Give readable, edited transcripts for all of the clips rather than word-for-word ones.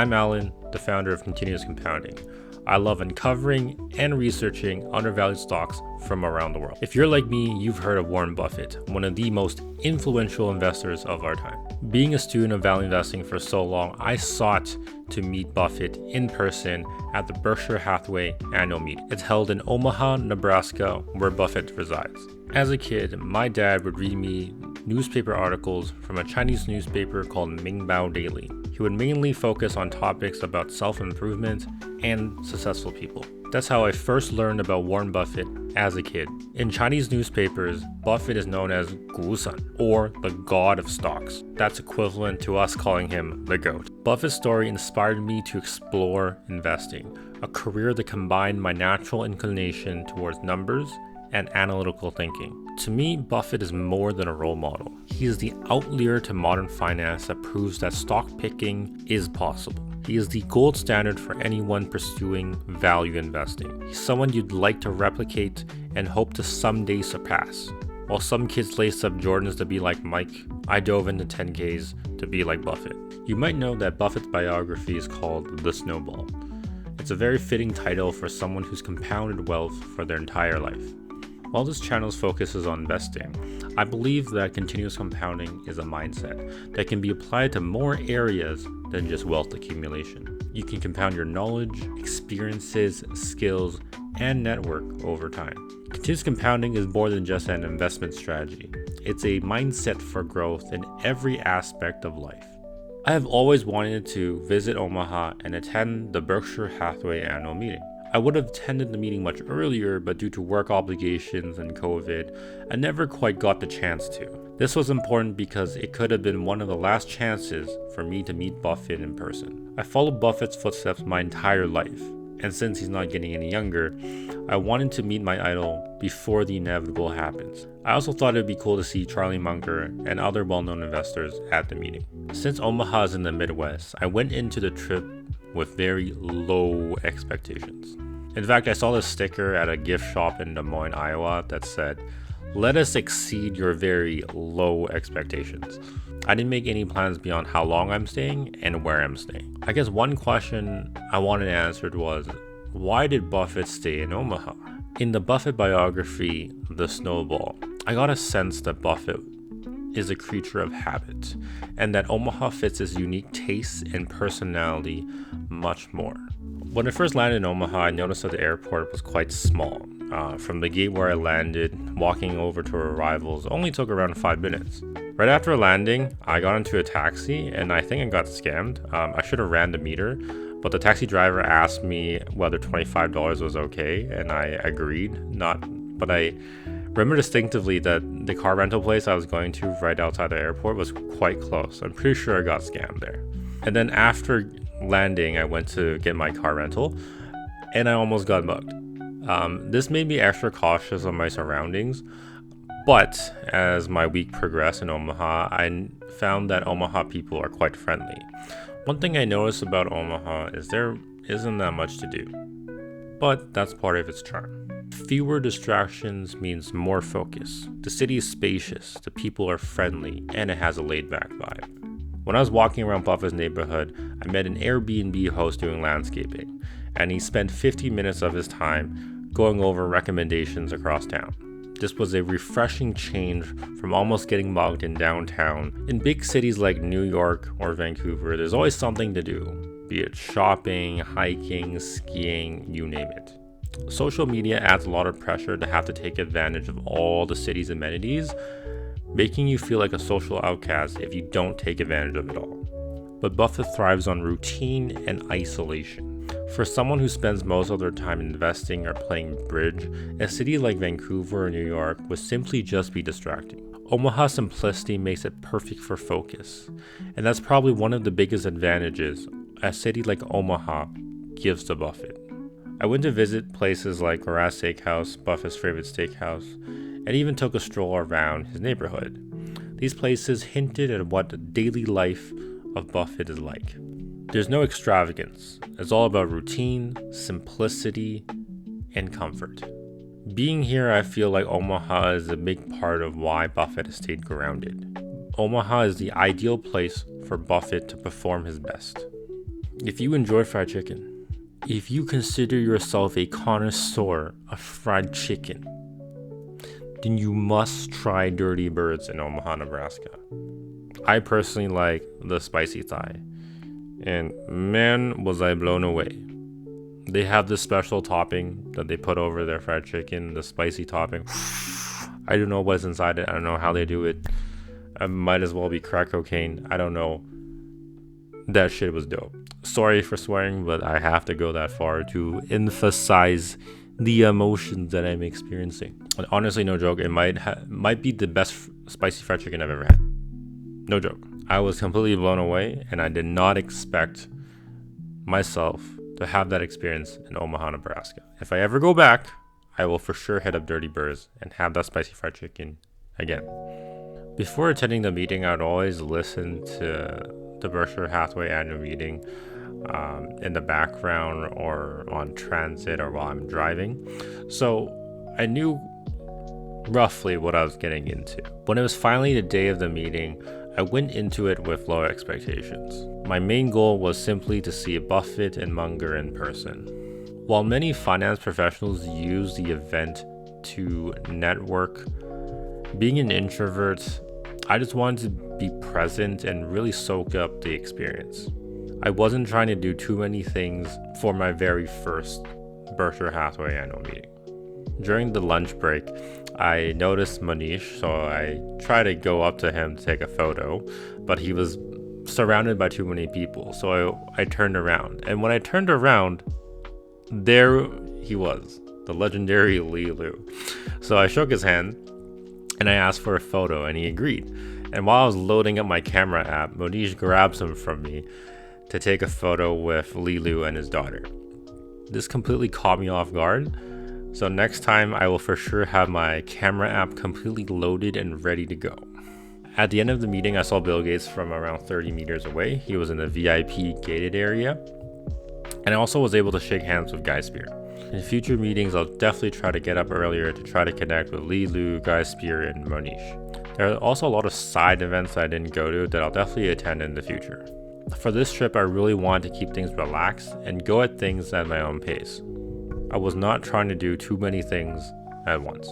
I'm Alan, the founder of Continuous Compounding. I love uncovering and researching undervalued stocks from around the world. If you're like me, you've heard of Warren Buffett, one of the most influential investors of our time. Being a student of value investing for so long, I sought to meet Buffett in person at the Berkshire Hathaway Annual Meeting. It's held in Omaha, Nebraska, where Buffett resides. As a kid, my dad would read me newspaper articles from a Chinese newspaper called Mingbao Daily. He would mainly focus on topics about self-improvement and successful people. That's how I first learned about Warren Buffett as a kid. In Chinese newspapers, Buffett is known as Gu San, or the god of stocks. That's equivalent to us calling him the GOAT. Buffett's story inspired me to explore investing, a career that combined my natural inclination towards numbers and analytical thinking. To me, Buffett is more than a role model. He is the outlier to modern finance that proves that stock picking is possible. He is the gold standard for anyone pursuing value investing. He's someone you'd like to replicate and hope to someday surpass. While some kids lace up Jordans to be like Mike, I dove into 10Ks to be like Buffett. You might know that Buffett's biography is called The Snowball. It's a very fitting title for someone who's compounded wealth for their entire life. While this channel's focus is on investing, I believe that continuous compounding is a mindset that can be applied to more areas than just wealth accumulation. You can compound your knowledge, experiences, skills, and network over time. Continuous compounding is more than just an investment strategy. It's a mindset for growth in every aspect of life. I have always wanted to visit Omaha and attend the Berkshire Hathaway Annual Meeting. I would have attended the meeting much earlier, but due to work obligations and COVID, I never quite got the chance to. This was important because it could have been one of the last chances for me to meet Buffett in person. I followed Buffett's footsteps my entire life, and since he's not getting any younger, I wanted to meet my idol before the inevitable happens. I also thought it would be cool to see Charlie Munger and other well-known investors at the meeting. Since Omaha is in the Midwest, I went into the trip with very low expectations. In fact, I saw this sticker at a gift shop in Des Moines, Iowa that said, "Let us exceed your very low expectations." I didn't make any plans beyond how long I'm staying and where I'm staying. I guess one question I wanted answered was, why did Buffett stay in Omaha? In the Buffett biography, The Snowball, I got a sense that Buffett is a creature of habit, and that Omaha fits his unique tastes and personality much more. When I first landed in Omaha, I noticed that the airport was quite small. From the gate where I landed, walking over to arrivals only took around 5 minutes. Right after landing, I got into a taxi, and I think I got scammed. I should have ran the meter, but the taxi driver asked me whether $25 was okay, and I agreed. But I remember distinctively that the car rental place I was going to right outside the airport was quite close. I'm pretty sure I got scammed there. And then after landing, I went to get my car rental, and I almost got mugged. This made me extra cautious of my surroundings, but as my week progressed in Omaha, I found that Omaha people are quite friendly. One thing I noticed about Omaha is there isn't that much to do, but that's part of its charm. Fewer distractions means more focus. The city is spacious, the people are friendly, and it has a laid-back vibe. When I was walking around Buffett's neighborhood, I met an Airbnb host doing landscaping, and he spent 50 minutes of his time going over recommendations across town. This was a refreshing change from almost getting bogged in downtown. In big cities like New York or Vancouver, there's always something to do, be it shopping, hiking, skiing, you name it. Social media adds a lot of pressure to have to take advantage of all the city's amenities, making you feel like a social outcast if you don't take advantage of it all. But Buffett thrives on routine and isolation. For someone who spends most of their time investing or playing bridge, a city like Vancouver or New York would simply just be distracting. Omaha's simplicity makes it perfect for focus, and that's probably one of the biggest advantages a city like Omaha gives to Buffett. I went to visit places like Horace Steakhouse, Buffett's favorite steakhouse, and even took a stroll around his neighborhood. These places hinted at what the daily life of Buffett is like. There's no extravagance. It's all about routine, simplicity, and comfort. Being here, I feel like Omaha is a big part of why Buffett has stayed grounded. Omaha is the ideal place for Buffett to perform his best. If you enjoy fried chicken, if you consider yourself a connoisseur of fried chicken, then you must try Dirty Birds in Omaha, Nebraska. I personally like the spicy thigh, and man, was I blown away. They have this special topping that they put over their fried chicken, the spicy topping. I don't know what's inside it. I don't know how they do it. It might as well be crack cocaine. I don't know. That shit was dope. Sorry for swearing, but I have to go that far to emphasize the emotions that I'm experiencing. And honestly, no joke, it might be the best spicy fried chicken I've ever had. No joke. I was completely blown away, and I did not expect myself to have that experience in Omaha, Nebraska. If I ever go back, I will for sure hit up Dirty Birds and have that spicy fried chicken again. Before attending the meeting, I would always listen to the Berkshire Hathaway Annual Meeting in the background or on transit or while I'm driving. So I knew roughly what I was getting into. When it was finally the day of the meeting, I went into it with low expectations. My main goal was simply to see Buffett and Munger in person. While many finance professionals use the event to network, being an introvert, I just wanted to be present and really soak up the experience. I wasn't trying to do too many things for my very first Berkshire Hathaway Annual Meeting. During the lunch break, I noticed Manish, so I tried to go up to him to take a photo, but he was surrounded by too many people, so I turned around. And when I turned around, there he was, the legendary Li Lu. So I shook his hand and I asked for a photo, and he agreed. And while I was loading up my camera app, Monish grabs him from me to take a photo with Li Lu and his daughter. This completely caught me off guard, so next time I will for sure have my camera app completely loaded and ready to go. At the end of the meeting, I saw Bill Gates from around 30 meters away. He was in the VIP gated area, and I also was able to shake hands with Guy Spear. In future meetings, I'll definitely try to get up earlier to try to connect with Li Lu, Guy Spear, and Monish. There are also a lot of side events that I didn't go to that I'll definitely attend in the future. For this trip, I really wanted to keep things relaxed and go at things at my own pace. I was not trying to do too many things at once.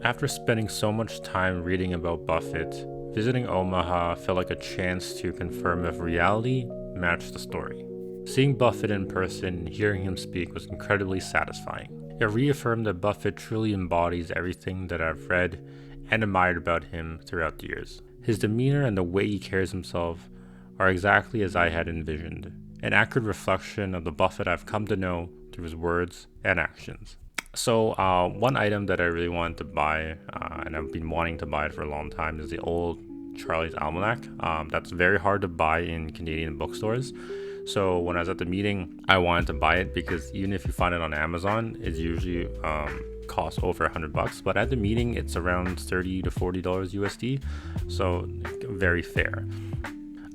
After spending so much time reading about Buffett, visiting Omaha felt like a chance to confirm if reality matched the story. Seeing Buffett in person and hearing him speak was incredibly satisfying. It reaffirmed that Buffett truly embodies everything that I've read and admired about him throughout the years. His demeanor and the way he carries himself are exactly as I had envisioned, an accurate reflection of the Buffett I've come to know through his words and actions. So one item that I really wanted to buy, and I've been wanting to buy it for a long time, is the old Charlie's Almanac. That's very hard to buy in Canadian bookstores. So when I was at the meeting, I wanted to buy it because even if you find it on Amazon, it's usually costs over $100. But at the meeting, it's around $30 to $40 USD. So very fair.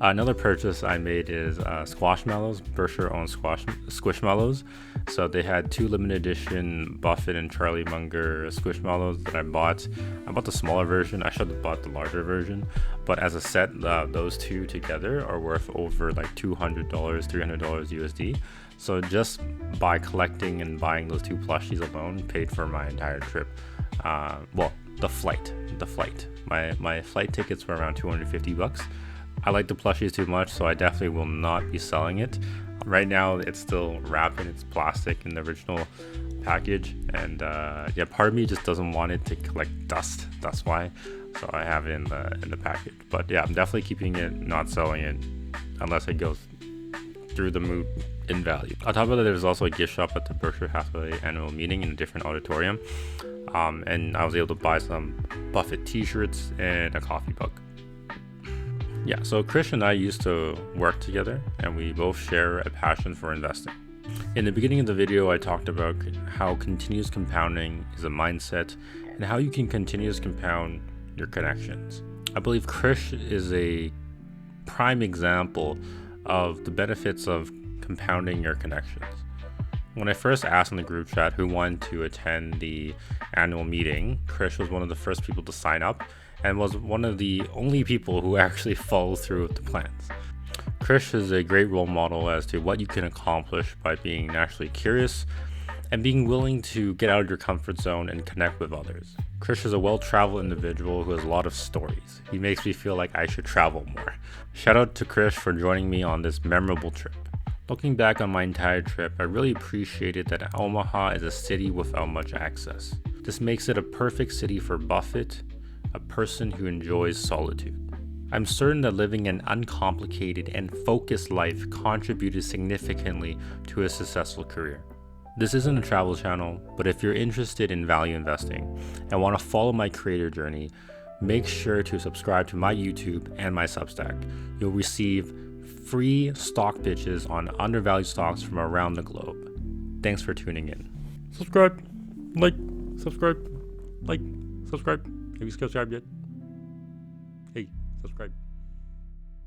Another purchase I made is Squashmallows, Berkshire owned Squishmallows. So they had 2 limited edition Buffett and Charlie Munger Squishmallows that I bought. I bought the smaller version. I should have bought the larger version. But as a set, those two together are worth over like $200, $300 USD. So just by collecting and buying those 2 plushies alone paid for my entire trip. The flight. My flight tickets were around $250. I like the plushies too much, so I definitely will not be selling it. Right now, it's still wrapped in its plastic in the original package, and part of me just doesn't want it to collect dust. That's why. So I have it in the package. But yeah, I'm definitely keeping it, not selling it, unless it goes through the moon in value. On top of that, there's also a gift shop at the Berkshire Hathaway Annual Meeting in a different auditorium, and I was able to buy some Buffett t-shirts and a coffee mug. Yeah, so Krish and I used to work together, and we both share a passion for investing. In the beginning of the video, I talked about how continuous compounding is a mindset and how you can continuous compound your connections. I believe Krish is a prime example of the benefits of compounding your connections. When I first asked in the group chat who wanted to attend the annual meeting, Krish was one of the first people to sign up and was one of the only people who actually followed through with the plans. Krish is a great role model as to what you can accomplish by being naturally curious and being willing to get out of your comfort zone and connect with others. Krish is a well-traveled individual who has a lot of stories. He makes me feel like I should travel more. Shout out to Krish for joining me on this memorable trip. Looking back on my entire trip, I really appreciated that Omaha is a city without much access. This makes it a perfect city for Buffett, a person who enjoys solitude. I'm certain that living an uncomplicated and focused life contributed significantly to his successful career. This isn't a travel channel, but if you're interested in value investing and want to follow my creator journey, make sure to subscribe to my YouTube and my Substack. You'll receive free stock pitches on undervalued stocks from around the globe. Thanks for tuning in. Subscribe, like, subscribe. Have you subscribed yet? Hey, subscribe.